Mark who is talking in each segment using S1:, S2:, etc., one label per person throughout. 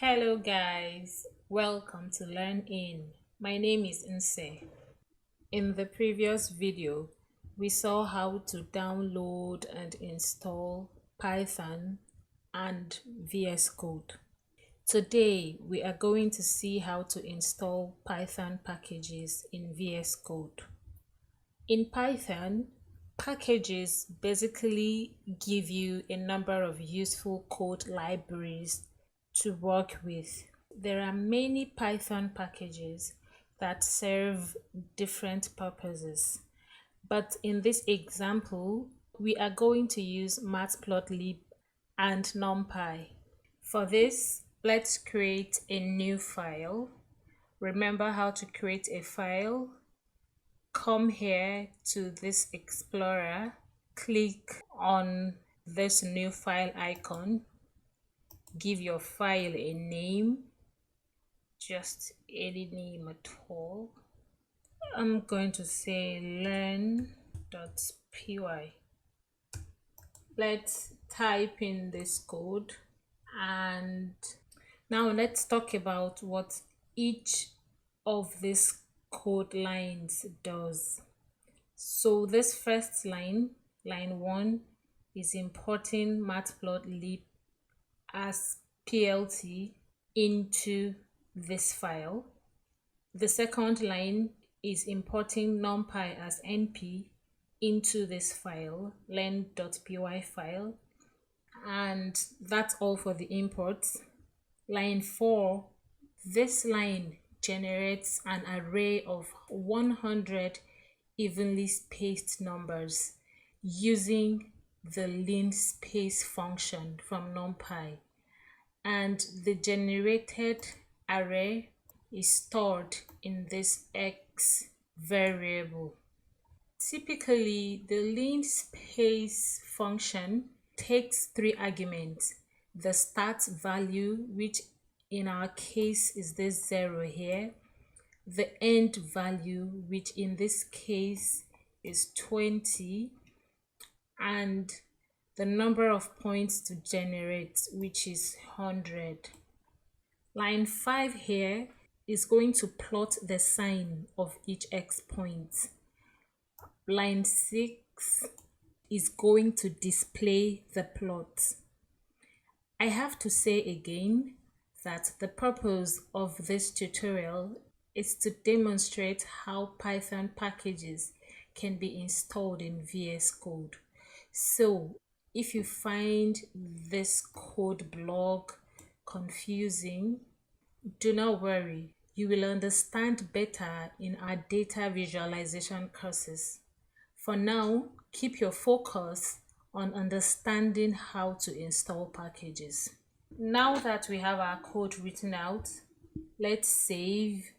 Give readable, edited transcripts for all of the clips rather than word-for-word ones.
S1: Hello guys, welcome to Learn In. My name is Nse. In the previous video, we saw how to download and install Python and VS Code. Today, we are going to see how to install Python packages in VS Code. In Python, packages basically give you a number of useful code libraries to work with. There are many Python packages that serve different purposes. But in this example, we are going to use matplotlib and numpy. For this, let's create a new file. Remember how to create a file? Come here to this Explorer, click on this new file icon, give your file a name, just any name at all. I'm going to say learn.py. Let's type in this code, and now let's talk about what each of these code lines does. So this first line, line 1, is importing matplotlib as plt into this file. The second line is importing numpy as np into this file, learn.py file, and that's all for the imports. Line 4, this line generates an array of 100 evenly spaced numbers using the linspace function from numpy, and the generated array is stored in this x variable. Typically, the linspace function takes 3 arguments: the start value, which in our case is this 0 here, the end value, which in this case is 20, and the number of points to generate, which is 100. Line 5 here is going to plot the sign of each x point. Line 6 is going to display the plot. I have to say again that the purpose of this tutorial is to demonstrate how Python packages can be installed in VS Code. So if you find this code block confusing, do not worry. You will understand better in our data visualization courses. For now, keep your focus on understanding how to install packages. Now that we have our code written out, let's save.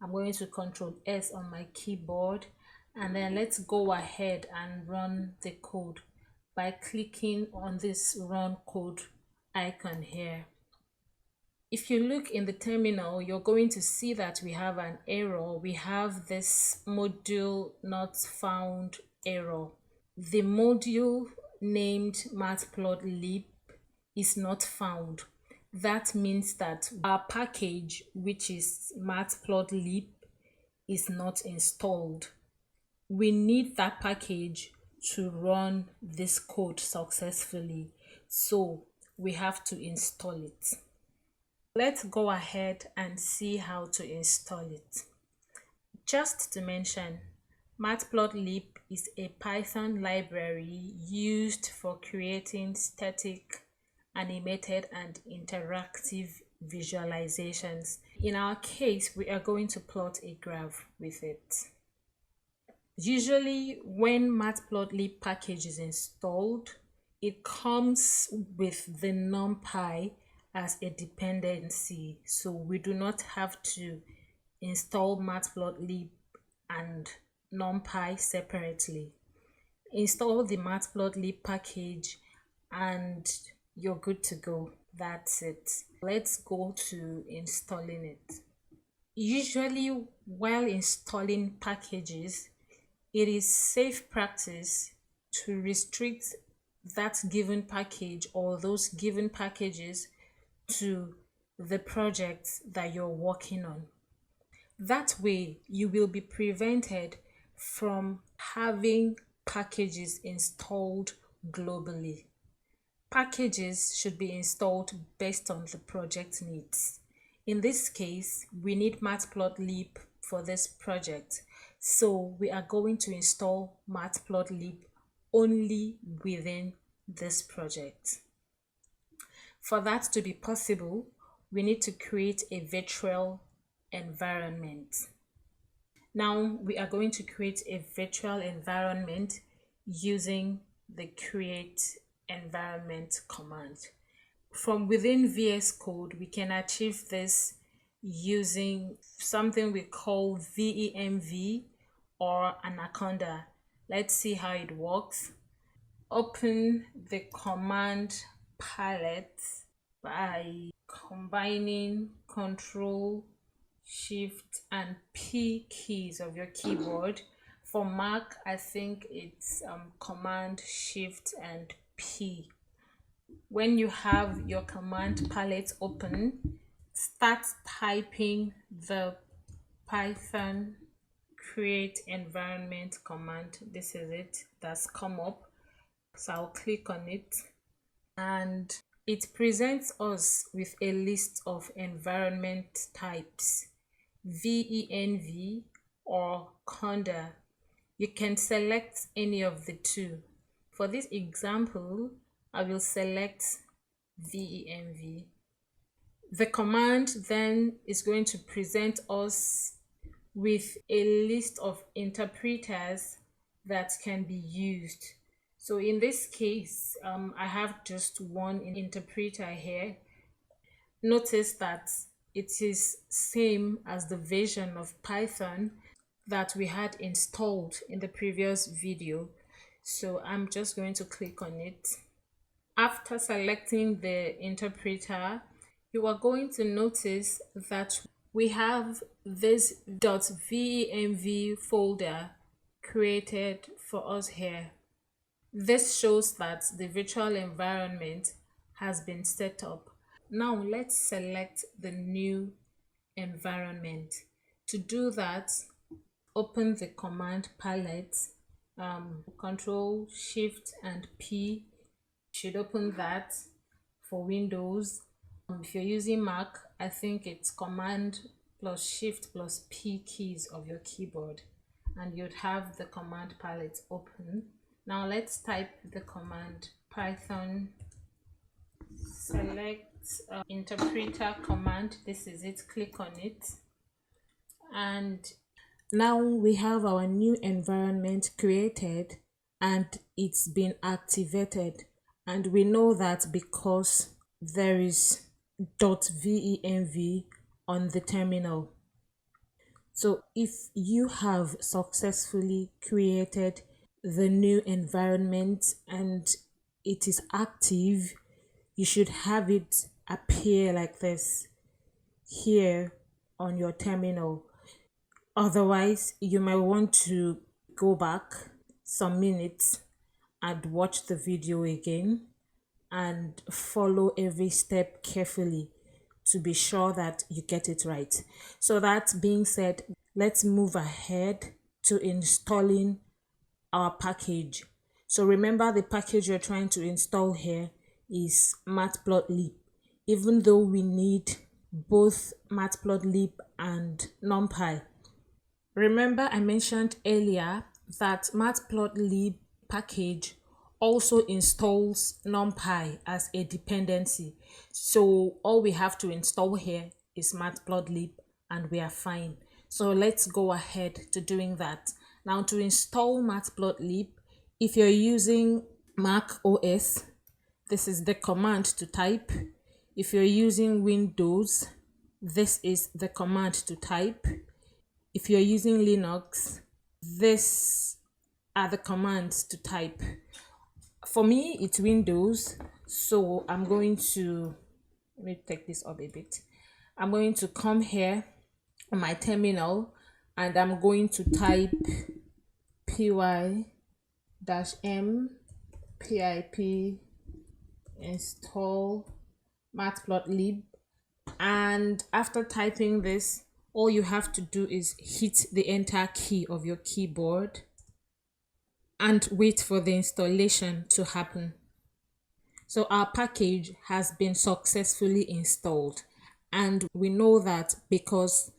S1: I'm going to Ctrl S on my keyboard, and then let's go ahead and run the code by clicking on this run code icon here. If you look in the terminal, you're going to see that we have an error. We have this module not found error. The module named matplotlib is not found. That means that our package, which is matplotlib, is not installed. We need that package to run this code successfully, so we have to install it. Let's go ahead and see how to install it. Just to mention, matplotlib is a Python library used for creating static, animated, and interactive visualizations. In our case, we are going to plot a graph with it. Usually, when matplotlib package is installed, it comes with the numpy as a dependency, so we do not have to install matplotlib and numpy separately. Install the matplotlib package and you're good to go. That's it. Let's go to installing it. Usually, while installing packages, it is safe practice to restrict that given package or those given packages to the project that you're working on. That way, you will be prevented from having packages installed globally. Packages should be installed based on the project needs. In this case, we need matplotlib for this project. So we are going to install matplotlib only within this project. For that to be possible, we need to create a virtual environment. Now we are going to create a virtual environment using the create environment command. From within VS Code, we can achieve this using something we call VEMV or Anaconda. Let's see how it works. Open the command palette by combining Control, Shift, and P keys of your keyboard. For Mac, I think it's Command, Shift, and P. When you have your command palette open, start typing the Python create environment command. This is it that's come up. So I'll click on it, and it presents us with a list of environment types, VENV or Conda. You can select any of the two. For this example, I will select VENV. The command then is going to present us with a list of interpreters that can be used. So in this case, I have just one interpreter here. Notice that it is same as the version of Python that we had installed in the previous video. So I'm just going to click on it. After selecting the interpreter, you are going to notice that we have this .venv folder created for us here. This shows that the virtual environment has been set up. Now let's select the new environment. To do that, open the command palette, Control, Shift, and P. Should open that for Windows. If you're using Mac, I think it's Command plus Shift plus P keys of your keyboard, and you'd have the command palette open. Now let's type the command Python select interpreter command. This is it. Click on it, and now we have our new environment created and it's been activated, and we know that because there is .venv on the terminal. So if you have successfully created the new environment and it is active, you should have it appear like this here on your terminal. Otherwise, you might want to go back some minutes and watch the video again and follow every step carefully to be sure that you get it right. So that being said, let's move ahead to installing our package. So remember, the package you're trying to install here is matplotlib, even though we need both matplotlib and numpy. Remember, I mentioned earlier that matplotlib package also installs numpy as a dependency. So all we have to install here is matplotlib and we are fine. So let's go ahead to doing that. Now, to install matplotlib, if you're using Mac OS, this is the command to type. If you're using Windows, this is the command to type. If you're using Linux, these are the commands to type. For me, it's Windows, so I'm going to, let me take this up a bit. I'm going to come here on my terminal and I'm going to type py-m pip install matplotlib And after typing this, all you have to do is hit the enter key of your keyboard and wait for the installation to happen. So our package has been successfully installed, and we know that because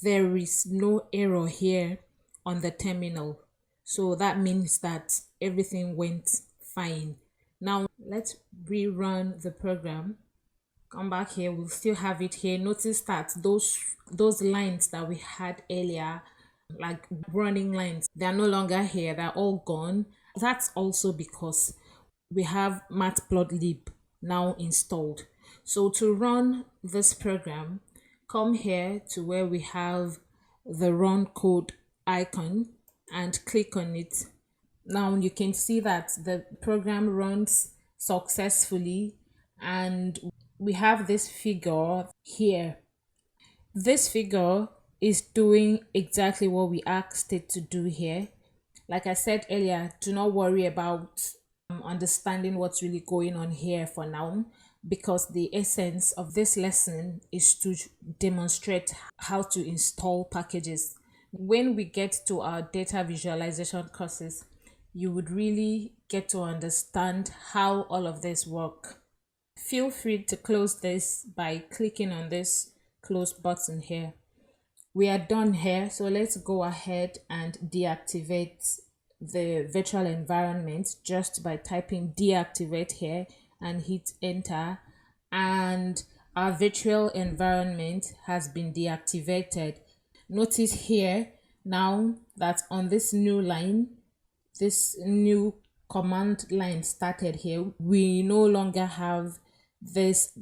S1: there is no error here on the terminal. So that means that everything went fine. Now let's rerun the program. Come back here, we'll still have it here. Notice that those lines that we had earlier, like running lines, they're no longer here, they're all gone. That's also because we have matplotlib now installed. So to run this program, come here to where we have the run code icon and click on it. Now you can see that the program runs successfully, and we have this figure here. This figure is doing exactly what we asked it to do here. Like I said earlier, do not worry about understanding what's really going on here for now, because the essence of this lesson is to demonstrate how to install packages. When we get to our data visualization courses, you would really get to understand how all of this work. Feel free to close this by clicking on this close button here. We are done here, so let's go ahead and deactivate the virtual environment just by typing deactivate here and hit enter, and our virtual environment has been deactivated. Notice here now that on this new line, this new command line started here, we no longer have this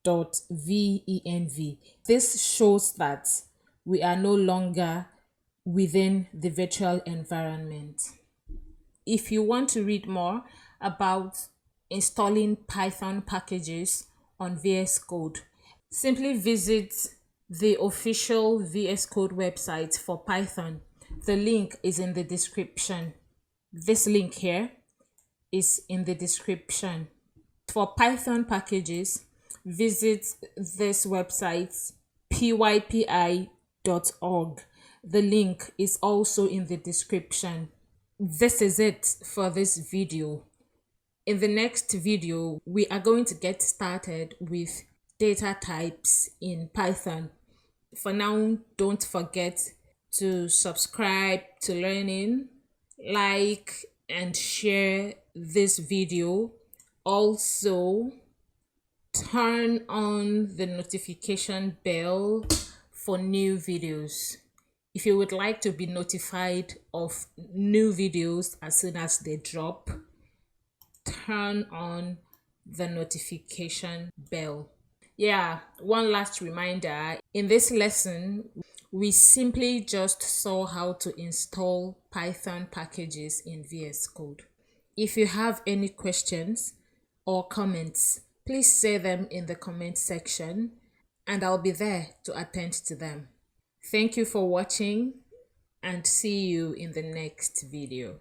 S1: .venv. This shows that we are no longer within the virtual environment. If you want to read more about installing Python packages on Vscode, simply visit the official Vscode website for Python. The link is in the description. This link here is in the description. For Python packages, visit this website, pypi.org. The link is also in the description. This is it for this video. In the next video, we are going to get started with data types in Python. For now, don't forget to subscribe to Learning, like and share this video. Also, turn on the notification bell for new videos. If you would like to be notified of new videos as soon as they drop, turn on the notification bell. Yeah, one last reminder. In this lesson, we simply just saw how to install Python packages in VS Code. If you have any questions or comments, please say them in the comment section and I'll be there to attend to them. Thank you for watching and see you in the next video.